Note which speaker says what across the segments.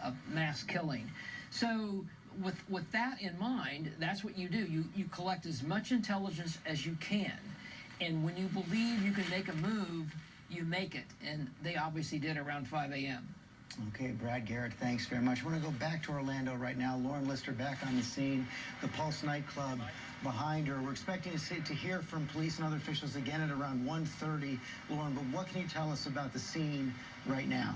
Speaker 1: a mass killing. So with that in mind, that's what you do. You collect as much intelligence as you can. And when you believe you can make a move, you make it. And they obviously did around 5 a.m.
Speaker 2: Okay, Brad Garrett, thanks very much. I want to go back to Orlando right now. Lauren Lister back on the scene, the Pulse nightclub behind her. We're expecting to hear from police and other officials again at around 1:30, Lauren, but what can you tell us about the scene right now?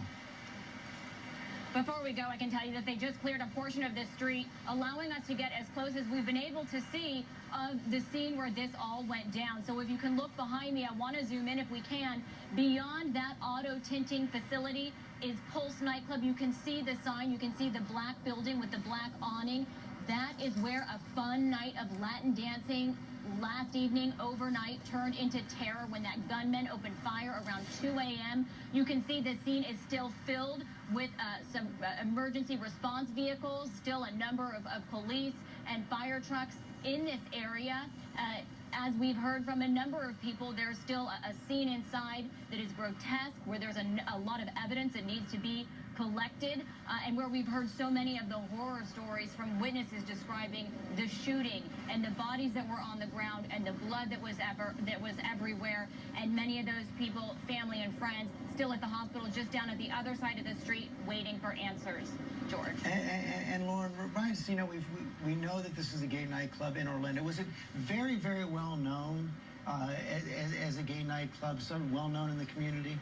Speaker 3: Before we go, I can tell you that they just cleared a portion of this street, allowing us to get as close as we've been able to see of the scene where this all went down. So if you can look behind me, I want to zoom in if we can. Beyond that auto tinting facility is Pulse nightclub. You can see the sign. You can see the black building with the black awning. That is where a fun night of Latin dancing last evening overnight turned into terror when that gunman opened fire around 2 a.m. You can see the scene is still filled with some emergency response vehicles, still a number of police and fire trucks in this area. As we've heard from a number of people, there's still a scene inside that is grotesque, where there's a lot of evidence that needs to be collected, and where we've heard so many of the horror stories from witnesses describing the shooting and the bodies that were on the ground and the blood that was everywhere, and many of those people, family and friends, still at the hospital just down at the other side of the street waiting for answers. George.
Speaker 2: And Lauren, remind us, you know, we know that this is a gay nightclub in Orlando. Was it very, very well known as a gay nightclub, so well known in the community?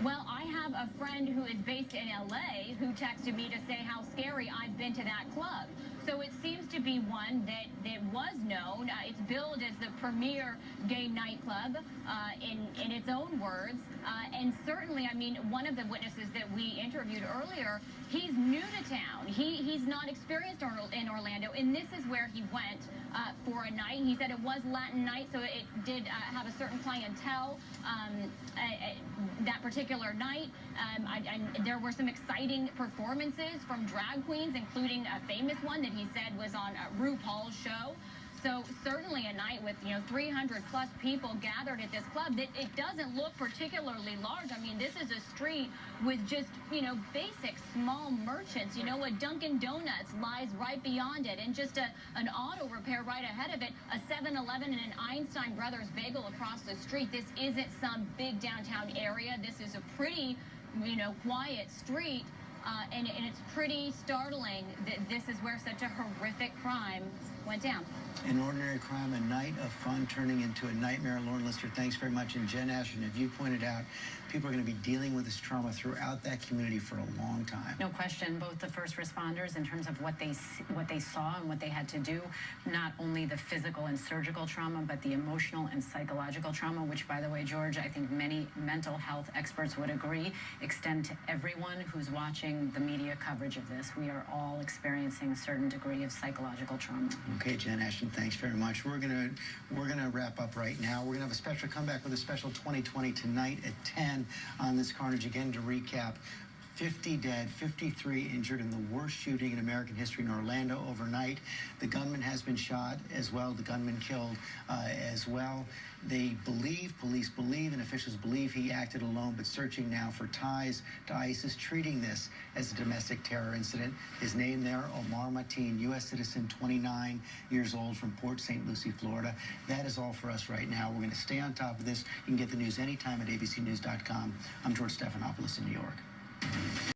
Speaker 3: Well, I have a friend who is based in L.A. who texted me to say how scary I've been to that club. So it seems to be one that was known. It's billed as the premier gay nightclub in its own words. And certainly, I mean, one of the witnesses that we interviewed earlier, he's new to town. He's not experienced in Orlando, and this is where he went for a night. He said it was Latin night, so it did have a certain clientele that particular night. There were some exciting performances from drag queens, including a famous one that he said was on RuPaul's show. So certainly a night with, 300 plus people gathered at this club. It doesn't look particularly large. I mean, this is a street with just, basic small merchants. A Dunkin' Donuts lies right beyond it, and just an auto repair right ahead of it, a 7-Eleven and an Einstein Brothers bagel across the street. This isn't some big downtown area. This is a pretty, quiet street. And it's pretty startling that this is where such a horrific crime went down.
Speaker 2: An ordinary crime, a night of fun turning into a nightmare. Lauren Lister, thanks very much. And Jen Ashton, as you pointed out, people are going to be dealing with this trauma throughout that community for a long time.
Speaker 4: No question. Both the first responders, in terms of what they saw and what they had to do, not only the physical and surgical trauma, but the emotional and psychological trauma, which, by the way, George, I think many mental health experts would agree, extend to everyone who's watching the media coverage of this. We are all experiencing a certain degree of psychological trauma.
Speaker 2: Okay, Jen Ashton, thanks very much. We're gonna wrap up right now. We're gonna have a special comeback with a special 2020 tonight at 10 on this carnage. Again, to recap, 50 dead, 53 injured in the worst shooting in American history in Orlando overnight. The gunman has been shot as well. The gunman killed as well. Police believe, and officials believe he acted alone, but searching now for ties to ISIS, treating this as a domestic terror incident. His name there, Omar Mateen, U.S. citizen, 29 years old, from Port St. Lucie, Florida. That is all for us right now. We're going to stay on top of this. You can get the news anytime at abcnews.com. I'm George Stephanopoulos in New York.